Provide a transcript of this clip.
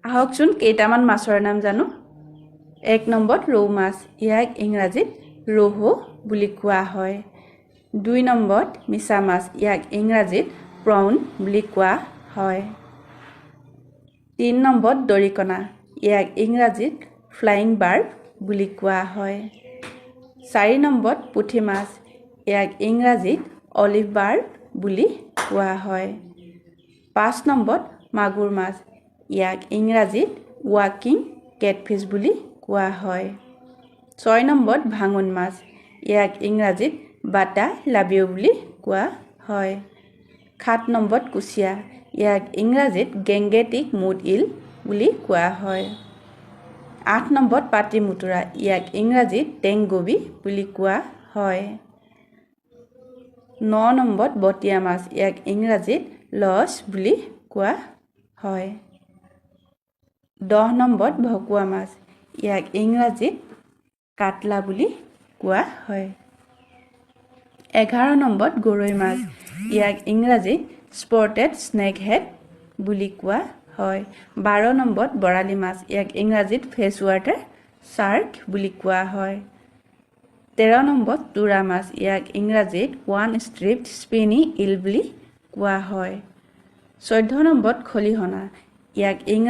আহকচোন কেইটামান মাছৰ নাম জানো 1 নম্বৰত ৰৌ মাছ ইয়াক ইংৰাজীত ৰহু বুলি কোৱা হয় 2 নম্বৰত মিছা মাছ ইয়াক ইংৰাজীত prawn বুলি কোৱা হয় 3 নম্বৰত দৰিকণা ইয়াক ইংৰাজীত flying bird বুলি কোৱা হয় 4 নম্বৰত পুঠি মাছ ইয়াক ইংৰাজীত olive bird বুলি কোৱা হয় 5 নম্বৰত মাগুৰ মাছ ইয়াক ইংৰাজীত walking catfish বুলি কোৱা হয় 6 নম্বৰত ভাঙন মাছ ইয়াক ইংৰাজীত বাটা লাবিও বুলি কোৱা হয় 7 নম্বৰত কুচিয়া ইয়াক ইংৰাজীত গেংগেটিক মুড ইল বুলি কোৱা হয় 8 নম্বৰত পাতি মুতুৰা ইয়াক ইংৰাজীত টেংগবি বুলি কোৱা হয় 9 নম্বৰত বটিয়া মাছ ইয়াক ইংৰাজীত লছ বুলি কোৱা হয় 10 নম্বৰত ভকুৱা মাছ ইয়াক ইংৰাজীত কাটলা বুলি কোৱা হয় 11 নম্বৰত গৰৈ মাছ ইয়াক ইংৰাজীত স্পটেড স্নেকহেড বুলি কোৱা হয় 12 নম্বৰত বৰালি মাছ ইয়াক ইংৰাজীত ফ্ৰেছ ৱাটাৰ শাৰ্ক বুলি কোৱা হয় 13 নম্বৰত তুৰা মাছ ইয়াক ইংৰাজীত ওৱান ষ্ট্ৰিপড স্পিনি ইল বুলি কোৱা হয় 14 নম্বৰত খলিহনা ইয়াক ইংৰাজীত